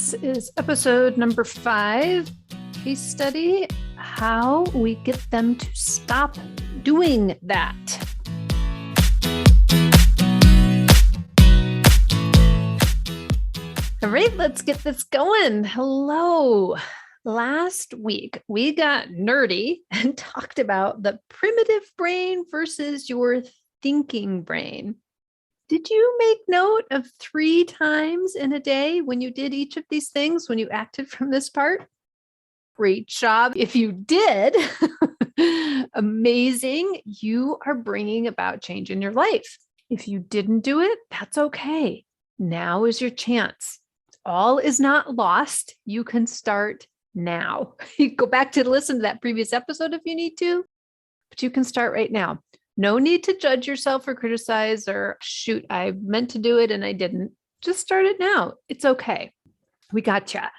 This is episode number 5, case study, how we get them to stop doing that. All right, let's get this going. Hello. Last week, we got nerdy and talked about the primitive brain versus your thinking brain. Did you make note of 3 times in a day when you did each of these things, when you acted from this part? Great job. If you did, amazing. You are bringing about change in your life. If you didn't do it, that's okay. Now is your chance. All is not lost. You can start now. You go back to listen to that previous episode if you need to, but you can start right now. No need to judge yourself or criticize or shoot, I meant to do it and I didn't. Just start it now. It's okay. We gotcha.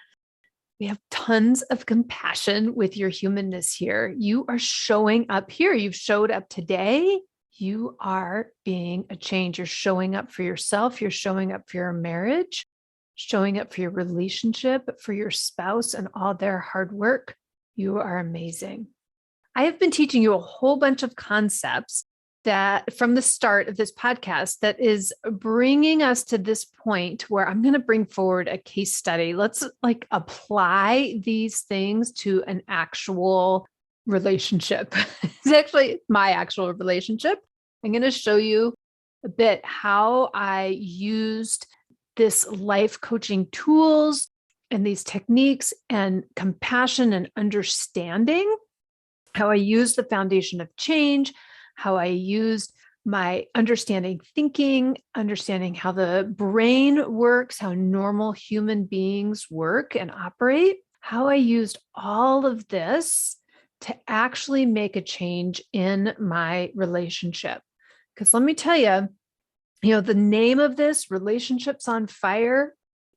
We have tons of compassion with your humanness here. You are showing up here. You've showed up today. You are being a change. You're showing up for yourself. You're showing up for your marriage, showing up for your relationship, for your spouse and all their hard work. You are amazing. I have been teaching you a whole bunch of concepts that from the start of this podcast that is bringing us to this point where I'm going to bring forward a case study. Let's apply these things to an actual relationship. It's actually my actual relationship. I'm going to show you a bit how I used this life coaching tools and these techniques and compassion and understanding, how I used the foundation of change, how I used my understanding thinking, understanding how the brain works, how normal human beings work and operate, how I used all of this to actually make a change in my relationship. Because let me tell you, the name of this, Relationships on Fire,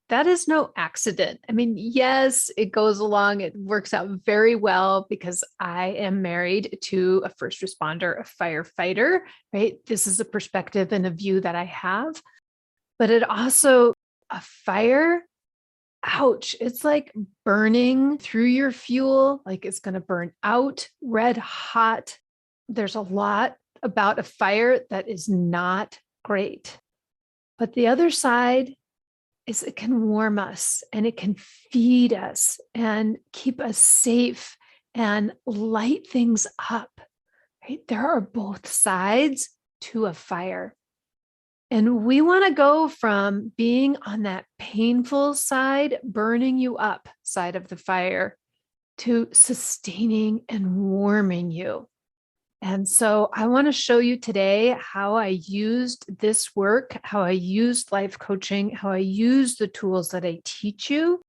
that is no accident. I mean, yes, it goes along. It works out very well because I am married to a first responder, a firefighter, right? This is a perspective and a view that I have. But it also, a fire, ouch, it's like burning through your fuel, like it's going to burn out red hot. There's a lot about a fire that is not great. But the other side is it can warm us and it can feed us and keep us safe and light things up, right? There are both sides to a fire. And we want to go from being on that painful side, burning you up side of the fire, to sustaining and warming you. And so I want to show you today how I used this work, how I used life coaching, how I used the tools that I teach you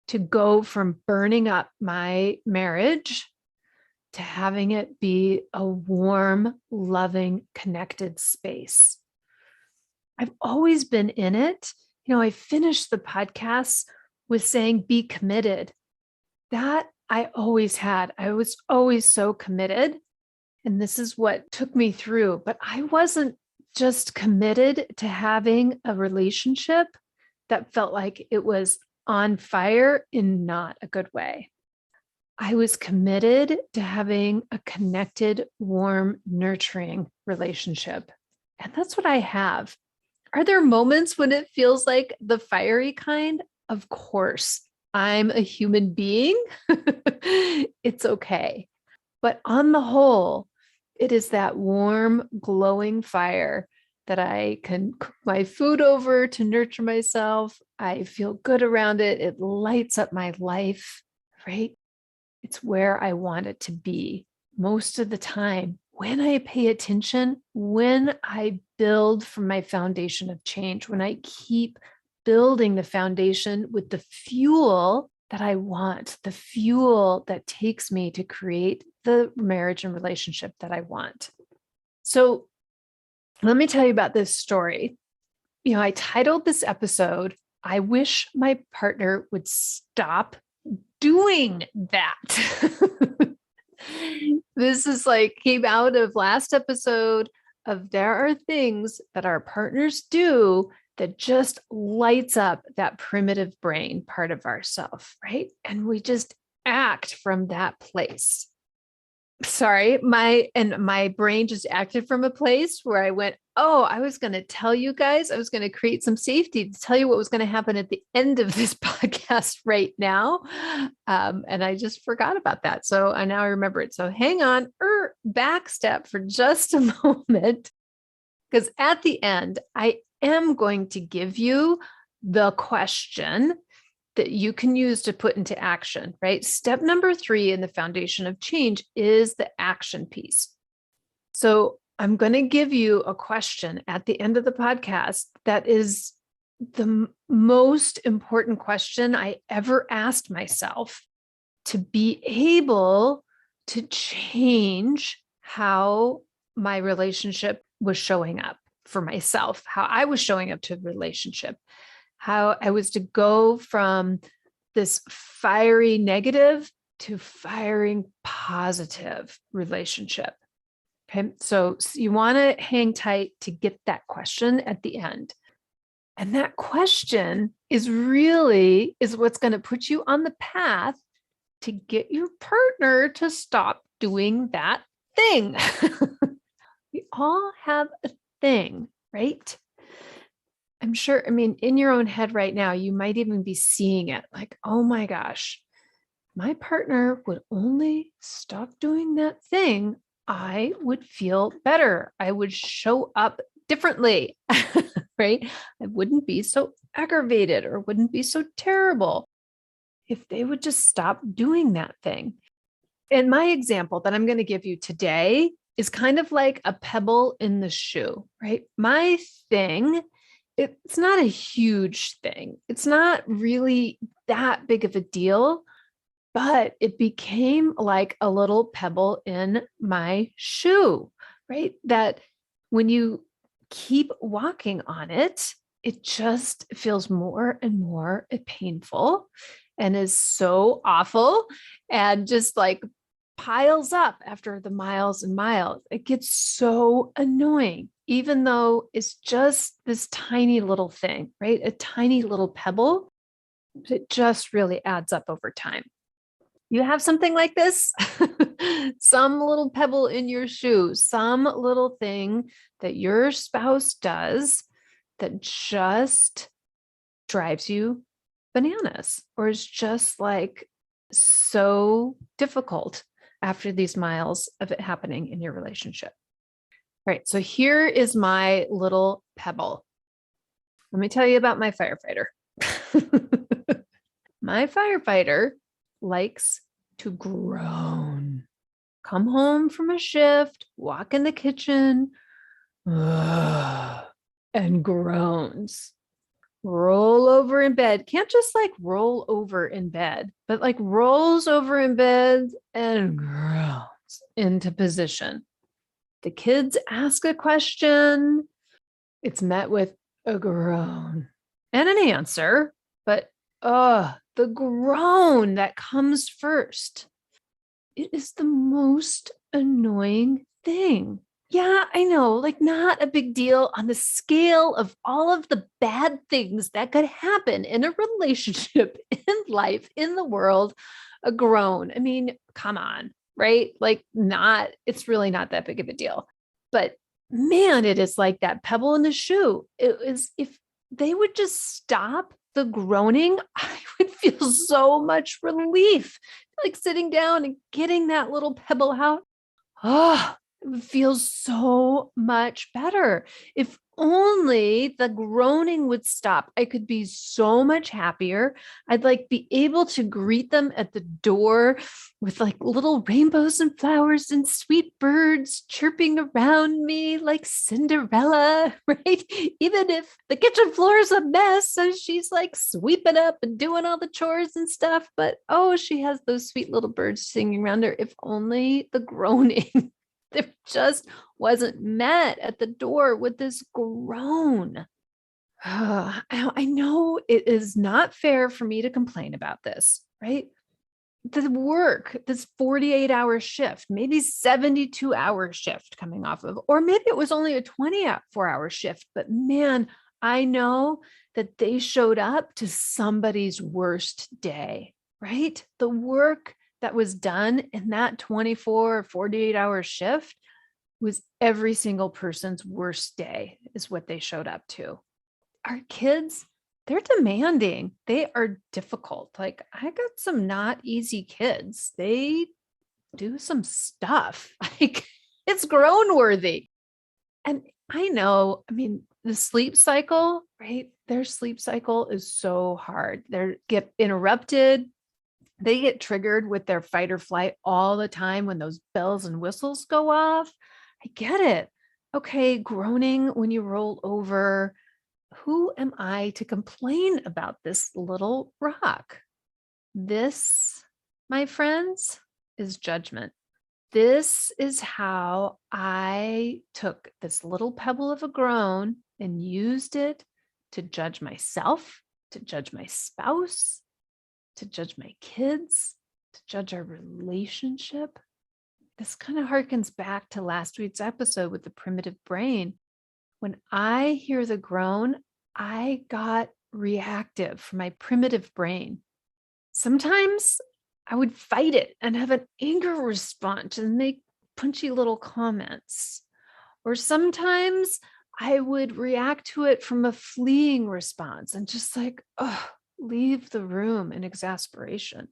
to go from burning up my marriage to having it be a warm, loving, connected space. I've always been in it. I finished the podcast with saying, be committed. That I always had. I was always so committed. And this is what took me through. But I wasn't just committed to having a relationship that felt like it was on fire in not a good way. I was committed to having a connected, warm, nurturing relationship. And that's what I have. Are there moments when it feels like the fiery kind? Of course. I'm a human being. It's okay. But on the whole, it is that warm, glowing fire that I can cook my food over to nurture myself. I feel good around it. It lights up my life, right? It's where I want it to be most of the time. When I pay attention, when I build from my foundation of change, when I keep building the foundation with the fuel that I want, the fuel that takes me to create the marriage and relationship that I want. So let me tell you about this story. I titled this episode, I Wish My Partner Would Stop Doing That. This is came out of last episode of there are things that our partners do that just lights up that primitive brain part of ourself, right? And we just act from that place. Sorry, my brain just acted from a place where I went, oh, I was going to tell you guys, I was going to create some safety to tell you what was going to happen at the end of this podcast right now. And I just forgot about that. So I now remember it. So hang on, back step for just a moment, because at the end, I am going to give you the question that you can use to put into action, right? Step number 3 in the foundation of change is the action piece. So I'm going to give you a question at the end of the podcast that is the most important question I ever asked myself to be able to change how my relationship was showing up for myself, how I was showing up to the relationship, how I was to go from this fiery negative to firing positive relationship. Okay. So you want to hang tight to get that question at the end. And that question is what's going to put you on the path to get your partner to stop doing that thing. We all have a thing, right? I'm sure, in your own head right now, you might even be seeing it like, oh my gosh, my partner would only stop doing that thing, I would feel better. I would show up differently, right? I wouldn't be so aggravated or wouldn't be so terrible if they would just stop doing that thing. And my example that I'm going to give you today is kind of like a pebble in the shoe, right? My thing, it's not a huge thing. It's not really that big of a deal, but it became like a little pebble in my shoe, right? That when you keep walking on it, it just feels more and more painful and is so awful and just like piles up after the miles and miles. It gets so annoying, even though it's just this tiny little thing, right? A tiny little pebble. It just really adds up over time. You have something like this, some little pebble in your shoe, some little thing that your spouse does that just drives you bananas or is just like so difficult after these miles of it happening in your relationship. All right, so here is my little pebble. Let me tell you about my firefighter. My firefighter likes to groan. Come home from a shift, walk in the kitchen, and groans. Roll over in bed. Can't just like roll over in bed, but like rolls over in bed and groans into position. The kids ask a question. It's met with a groan and an answer, but the groan that comes first. It is the most annoying thing. Yeah, I know, like not a big deal on the scale of all of the bad things that could happen in a relationship, in life, in the world, a groan. Come on, right? It's really not that big of a deal. But man, it is like that pebble in the shoe. It is, if they would just stop the groaning, I would feel so much relief, like sitting down and getting that little pebble out. Oh, it feels so much better. If only the groaning would stop, I could be so much happier. I'd be able to greet them at the door with little rainbows and flowers and sweet birds chirping around me like Cinderella, right? Even if the kitchen floor is a mess, so she's sweeping up and doing all the chores and stuff, but she has those sweet little birds singing around her. If only the groaning there just wasn't met at the door with this groan. I know it is not fair for me to complain about this, right? The work, this 48-hour shift, maybe 72-hour shift coming off of, or maybe it was only a 24-hour shift, but man, I know that they showed up to somebody's worst day, right? The work that was done in that 24 or 48-hour shift was every single person's worst day, is what they showed up to. Our kids, they're demanding. They are difficult. Like, I got some not easy kids. They do some stuff. Like, it's grown worthy. And I know, I mean, the sleep cycle, right? Their sleep cycle is so hard. They get interrupted. They get triggered with their fight or flight all the time when those bells and whistles go off. I get it. Okay, groaning when you roll over. Who am I to complain about this little rock? This, my friends, is judgment. This is how I took this little pebble of a groan and used it to judge myself, to judge my spouse, to judge my kids, to judge our relationship. This kind of harkens back to last week's episode with the primitive brain. When I hear the groan, I got reactive from my primitive brain. Sometimes I would fight it and have an anger response and make punchy little comments. Or sometimes I would react to it from a fleeing response and just like, oh, leave the room in exasperation.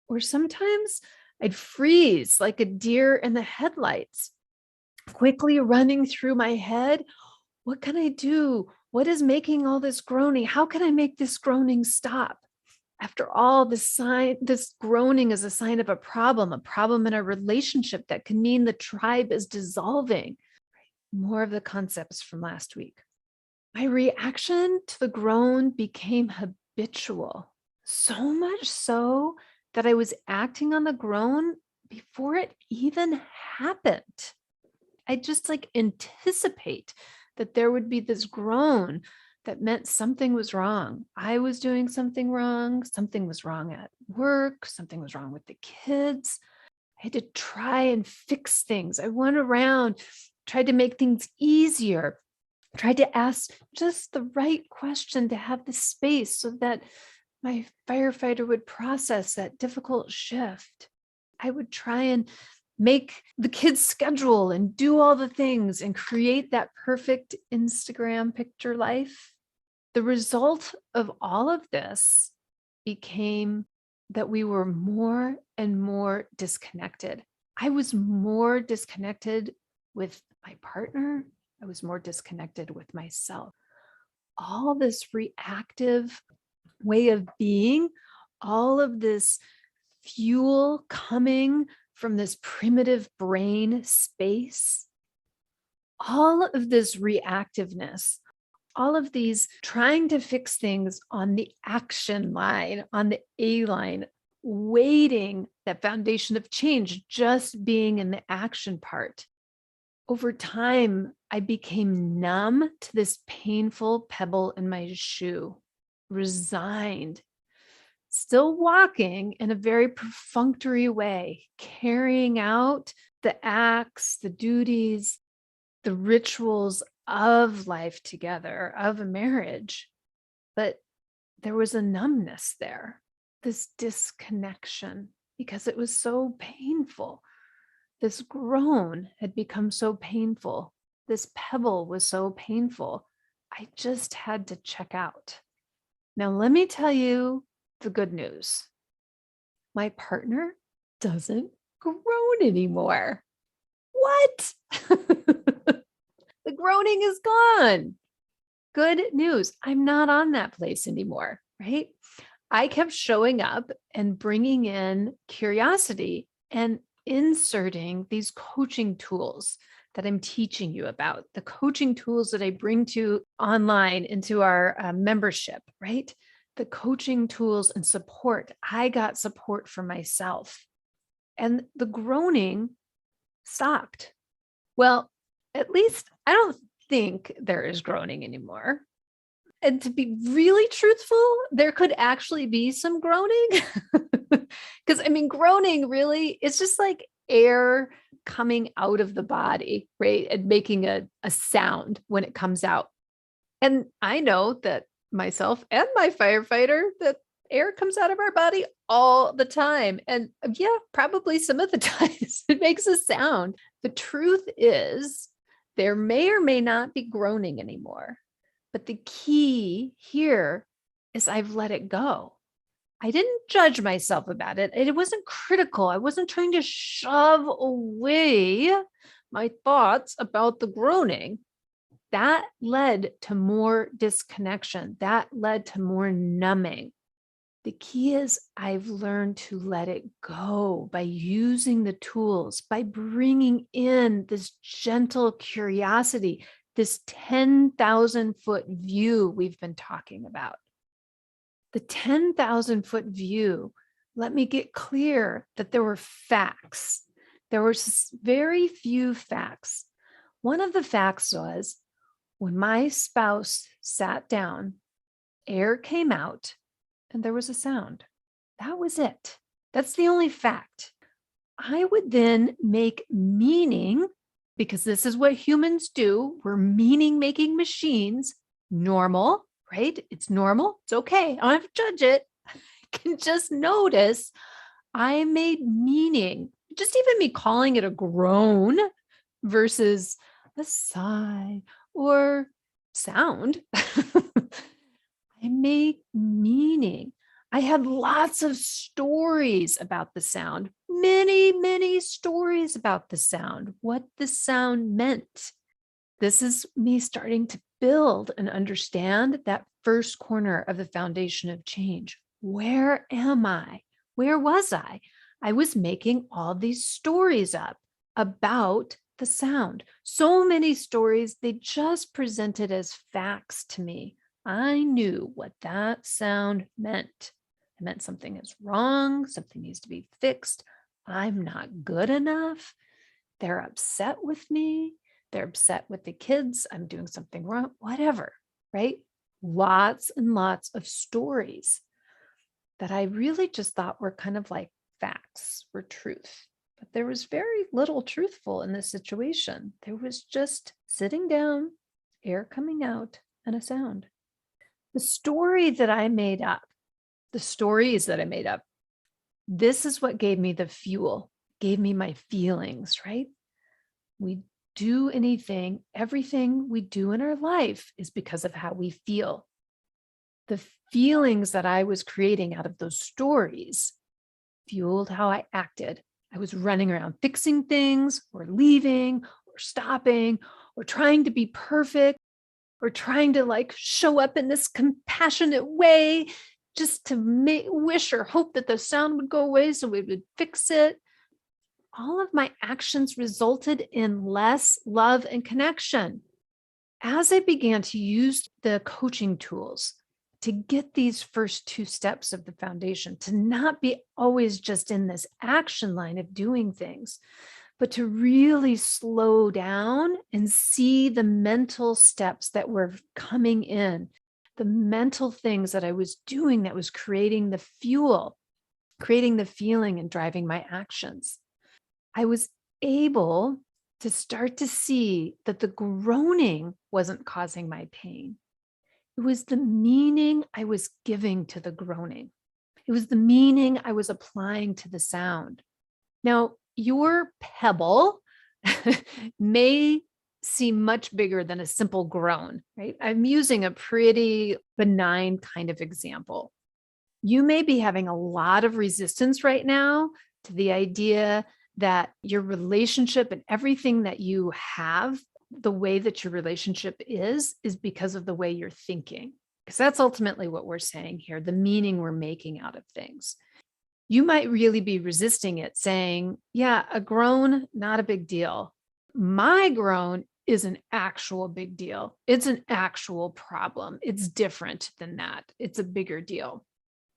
Or sometimes I'd freeze like a deer in the headlights, quickly running through my head. What can I do? What is making all this groaning? How can I make this groaning stop? After all, this groaning is a sign of a problem in a relationship that can mean the tribe is dissolving. More of the concepts from last week. My reaction to the groan became habitual, so much so that I was acting on the groan before it even happened. I just anticipate that there would be this groan that meant something was wrong. I was doing something wrong. Something was wrong at work. Something was wrong with the kids. I had to try and fix things. I went around, tried to make things easier, tried to ask just the right question to have the space so that my firefighter would process that difficult shift. I would try and make the kids' schedule and do all the things and create that perfect Instagram picture life. The result of all of this became that we were more and more disconnected. I was more disconnected with my partner. I was more disconnected with myself. All this reactive way of being, all of this fuel coming from this primitive brain space, all of this reactiveness, all of these trying to fix things on the action line, on the A line, waiting that foundation of change, just being in the action part. Over time, I became numb to this painful pebble in my shoe, resigned, still walking in a very perfunctory way, carrying out the acts, the duties, the rituals of life together, of a marriage. But there was a numbness there, this disconnection, because it was so painful. This groan had become so painful. This pebble was so painful. I just had to check out. Now, let me tell you the good news. My partner doesn't groan anymore. What? The groaning is gone. Good news. I'm not on that place anymore, right? I kept showing up and bringing in curiosity and inserting these coaching tools that I'm teaching you about, the coaching tools that I bring to online into our membership, right? The coaching tools and support. I got support for myself. And the groaning stopped. Well, at least I don't think there is groaning anymore. And to be really truthful, there could actually be some groaning. Because groaning really, it's just like air coming out of the body, right? And making a sound when it comes out. And I know that myself and my firefighter, that air comes out of our body all the time. And yeah, probably some of the times it makes a sound. The truth is, there may or may not be groaning anymore. But the key here is I've let it go. I didn't judge myself about it. It wasn't critical. I wasn't trying to shove away my thoughts about the groaning. That led to more disconnection. That led to more numbing. The key is I've learned to let it go by using the tools, by bringing in this gentle curiosity, this 10,000-foot view we've been talking about. The 10,000-foot view, let me get clear that there were facts. There were very few facts. One of the facts was when my spouse sat down, air came out and there was a sound. That was it. That's the only fact. I would then make meaning, because this is what humans do. We're meaning-making machines. Normal, right? It's normal. It's okay. I don't have to judge it. I can just notice I made meaning. Just even me calling it a groan versus a sigh or sound. I made meaning. I had lots of stories about the sound, many, many stories about the sound, what the sound meant. This is me starting to build and understand that first corner of the foundation of change. Where am I? Where was I? I was making all these stories up about the sound. So many stories, they just presented as facts to me. I knew what that sound meant. It meant something is wrong, something needs to be fixed. I'm not good enough. They're upset with me. They're upset with the kids. I'm doing something wrong, whatever, right? Lots and lots of stories that I really just thought were kind of like facts, were truth. But there was very little truthful in this situation. There was just sitting down, air coming out, and a sound. The story that I made up, the stories that I made up, this is what gave me the fuel, gave me my feelings, right? We do anything, everything we do in our life is because of how we feel. The feelings that I was creating out of those stories fueled how I acted. I was running around fixing things or leaving or stopping or trying to be perfect or trying to like show up in this compassionate way just to wish or hope that the sound would go away so we would fix it. All of my actions resulted in less love and connection. As I began to use the coaching tools to get these first two steps of the foundation, to not be always just in this action line of doing things, but to really slow down and see the mental steps that were coming in, the mental things that I was doing that was creating the fuel, creating the feeling and driving my actions. I was able to start to see that the groaning wasn't causing my pain. It was the meaning I was giving to the groaning. It was the meaning I was applying to the sound. Now, your pebble may seem much bigger than a simple groan, right? I'm using a pretty benign kind of example. You may be having a lot of resistance right now to the idea that your relationship and everything that you have, the way that your relationship is because of the way you're thinking. Because that's ultimately what we're saying here, the meaning we're making out of things. You might really be resisting it, saying, yeah, a groan, not a big deal. My groan is an actual big deal. It's an actual problem. It's different than that. It's a bigger deal.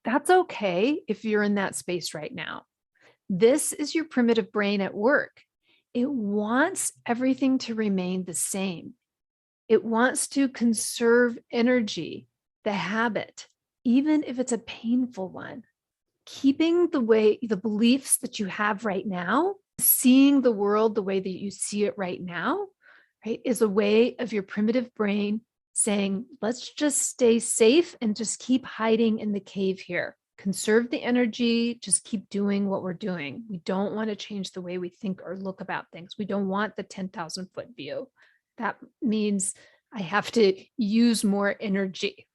That's okay if you're in that space right now. This is your primitive brain at work. It wants everything to remain the same. It wants to conserve energy, the habit, even if it's a painful one. Keeping the beliefs that you have right now, seeing the world the way that you see it right now, right, is a way of your primitive brain saying, let's just stay safe and just keep hiding in the cave here. Conserve the energy, just keep doing what we're doing. We don't want to change the way we think or look about things. We don't want the 10,000 foot view. That means I have to use more energy.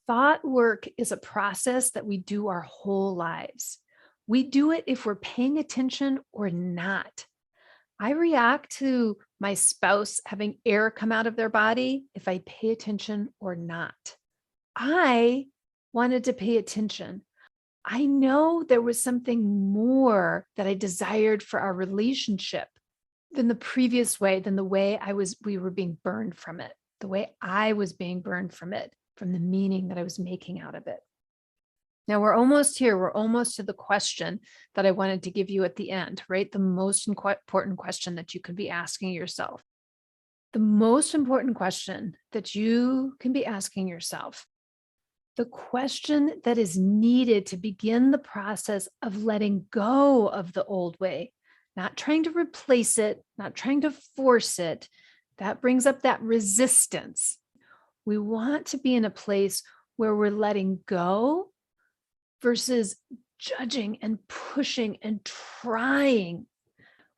Thought work is a process that we do our whole lives. We do it if we're paying attention or not. I react to my spouse having air come out of their body if I pay attention or not. I wanted to pay attention. I know there was something more that I desired for our relationship than the previous way, than the way we were being burned from it, the way I was being burned from it, from the meaning that I was making out of it. Now we're almost here. We're almost to the question that I wanted to give you at the end, right? The most important question that you could be asking yourself. The most important question that you can be asking yourself. The question that is needed to begin the process of letting go of the old way, not trying to replace it, not trying to force it. That brings up that resistance. We want to be in a place where we're letting go versus judging and pushing and trying.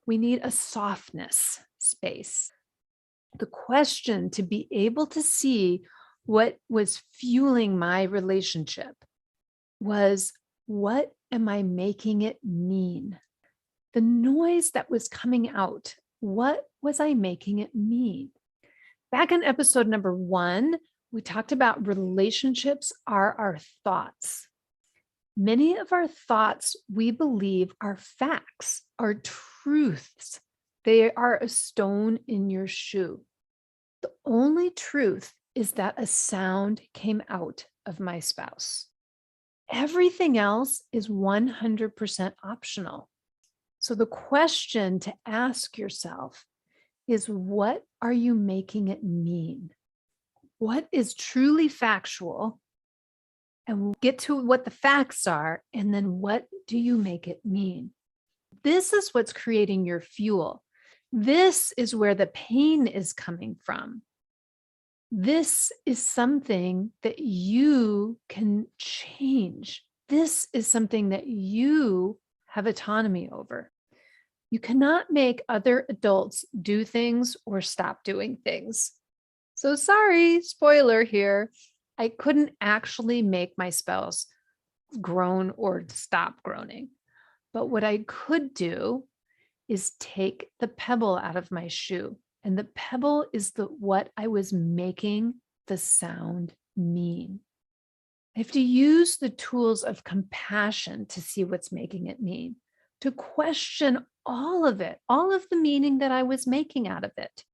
We need a softness space. The question to be able to see what was fueling my relationship was, what am I making it mean? The noise that was coming out, what was I making it mean? Back in episode number 1, we talked about relationships are our thoughts. Many of our thoughts we believe are facts, are truths. They are a stone in your shoe. The only truth is that a sound came out of my spouse. Everything else is 100% optional. So the question to ask yourself is, what are you making it mean? What is truly factual? And we'll get to what the facts are, and then what do you make it mean? This is what's creating your fuel. This is where the pain is coming from. This is something that you can change. This is something that you have autonomy over. You cannot make other adults do things or stop doing things. So sorry, spoiler here. I couldn't actually make my spouse groan or stop groaning. But what I could do is take the pebble out of my shoe. And the pebble is what I was making the sound mean. I have to use the tools of compassion to see what's making it mean, to question all of it, all of the meaning that I was making out of it.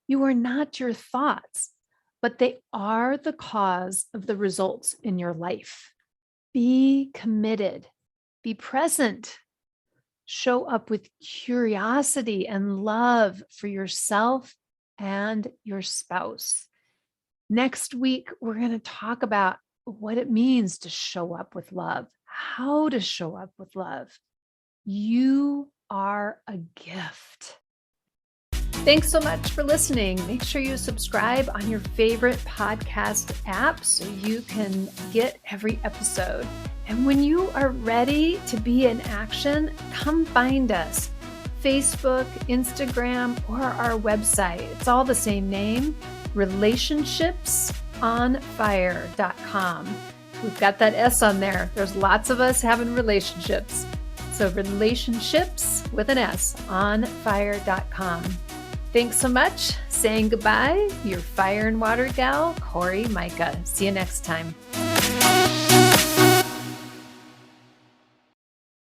You are not your thoughts, but they are the cause of the results in your life. Be committed, be present, show up with curiosity and love for yourself and your spouse. Next week, we're going to talk about what it means to show up with love, how to show up with love. You are a gift. Thanks so much for listening. Make sure you subscribe on your favorite podcast app so you can get every episode. And when you are ready to be in action, come find us. Facebook, Instagram, or our website. It's all the same name, relationshipsonfire.com. We've got that S on there. There's lots of us having relationships. So relationships with an S, onfire.com. Thanks so much. Saying goodbye, your fire and water gal, Cori Myka. See you next time.